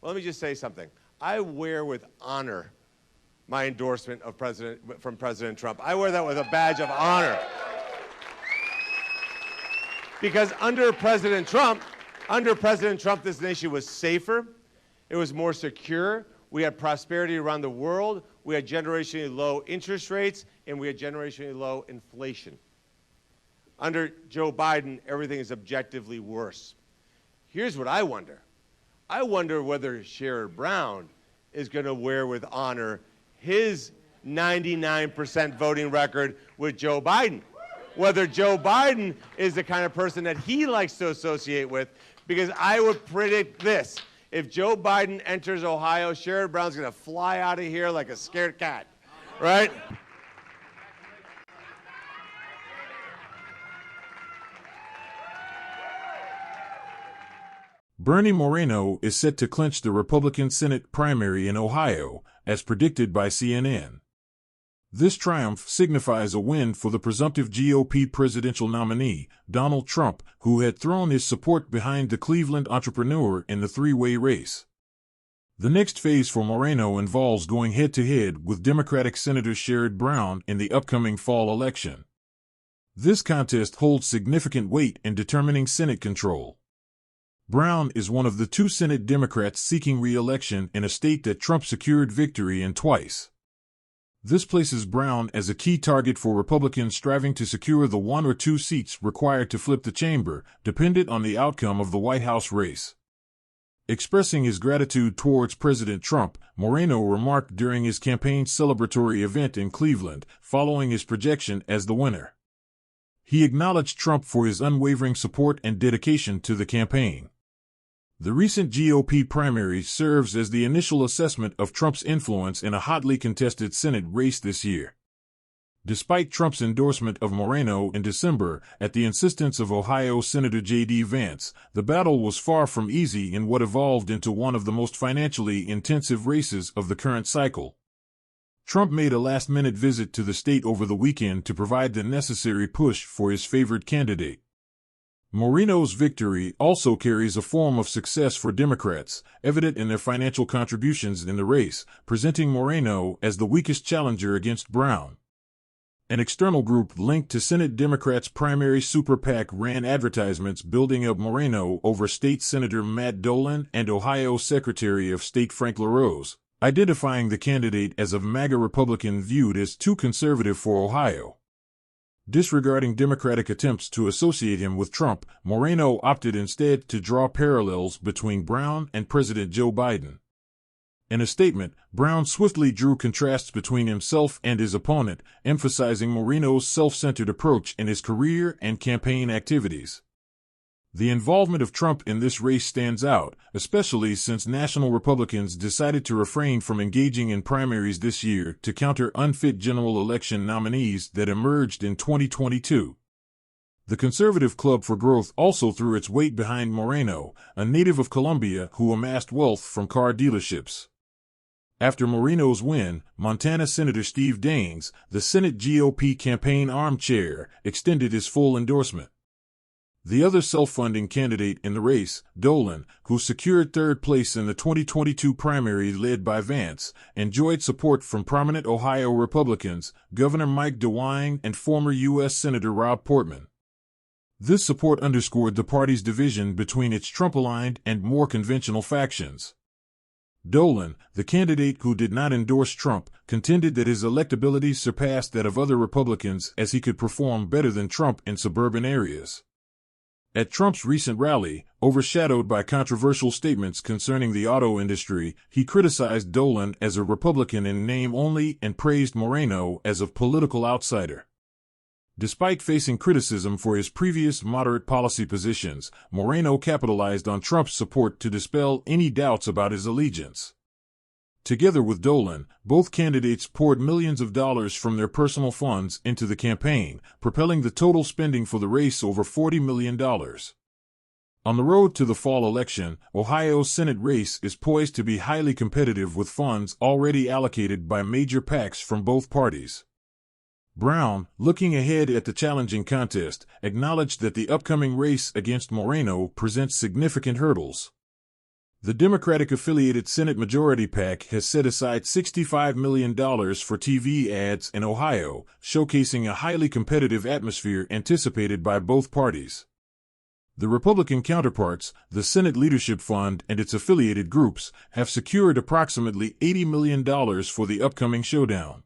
Well, let me just say something. I wear with honor my endorsement of from President Trump. I wear that with a badge of honor. Because under President Trump, this nation was safer, it was more secure, we had prosperity around the world, we had generationally low interest rates, and we had generationally low inflation. Under Joe Biden, everything is objectively worse. Here's what I wonder. I wonder whether Sherrod Brown is going to wear with honor his 99% voting record with Joe Biden. Whether Joe Biden is the kind of person that he likes to associate with, because I would predict this. If Joe Biden enters Ohio, Sherrod Brown's going to fly out of here like a scared cat, right? Bernie Moreno is set to clinch the Republican Senate primary in Ohio, as predicted by CNN. This triumph signifies a win for the presumptive GOP presidential nominee, Donald Trump, who had thrown his support behind the Cleveland entrepreneur in the three-way race. The next phase for Moreno involves going head-to-head with Democratic Senator Sherrod Brown in the upcoming fall election. This contest holds significant weight in determining Senate control. Brown is one of the two Senate Democrats seeking re-election in a state that Trump secured victory in twice. This places Brown as a key target for Republicans striving to secure the 1 or 2 seats required to flip the chamber, dependent on the outcome of the White House race. Expressing his gratitude towards President Trump, Moreno remarked during his campaign's celebratory event in Cleveland, following his projection as the winner. He acknowledged Trump for his unwavering support and dedication to the campaign. The recent GOP primary serves as the initial assessment of Trump's influence in a hotly contested Senate race this year. Despite Trump's endorsement of Moreno in December, at the insistence of Ohio Senator J.D. Vance, the battle was far from easy in what evolved into one of the most financially intensive races of the current cycle. Trump made a last-minute visit to the state over the weekend to provide the necessary push for his favored candidate. Moreno's victory also carries a form of success for Democrats, evident in their financial contributions in the race, presenting Moreno as the weakest challenger against Brown. An external group linked to Senate Democrats' primary super PAC ran advertisements building up Moreno over State Senator Matt Dolan and Ohio Secretary of State Frank LaRose, identifying the candidate as a MAGA Republican viewed as too conservative for Ohio. Disregarding Democratic attempts to associate him with Trump, Moreno opted instead to draw parallels between Brown and President Joe Biden. In a statement, Brown swiftly drew contrasts between himself and his opponent, emphasizing Moreno's self-centered approach in his career and campaign activities. The involvement of Trump in this race stands out, especially since national Republicans decided to refrain from engaging in primaries this year to counter unfit general election nominees that emerged in 2022. The Conservative Club for Growth also threw its weight behind Moreno, a native of Colombia who amassed wealth from car dealerships. After Moreno's win, Montana Senator Steve Daines, the Senate GOP campaign armchair, extended his full endorsement. The other self-funding candidate in the race, Dolan, who secured third place in the 2022 primary led by Vance, enjoyed support from prominent Ohio Republicans, Governor Mike DeWine and former U.S. Senator Rob Portman. This support underscored the party's division between its Trump-aligned and more conventional factions. Dolan, the candidate who did not endorse Trump, contended that his electability surpassed that of other Republicans as he could perform better than Trump in suburban areas. At Trump's recent rally, overshadowed by controversial statements concerning the auto industry, he criticized Dolan as a Republican in name only and praised Moreno as a political outsider. Despite facing criticism for his previous moderate policy positions, Moreno capitalized on Trump's support to dispel any doubts about his allegiance. Together with Dolan, both candidates poured millions of dollars from their personal funds into the campaign, propelling the total spending for the race over $40 million. On the road to the fall election, Ohio's Senate race is poised to be highly competitive with funds already allocated by major PACs from both parties. Brown, looking ahead at the challenging contest, acknowledged that the upcoming race against Moreno presents significant hurdles. The Democratic-affiliated Senate Majority PAC has set aside $65 million for TV ads in Ohio, showcasing a highly competitive atmosphere anticipated by both parties. The Republican counterparts, the Senate Leadership Fund and its affiliated groups, have secured approximately $80 million for the upcoming showdown.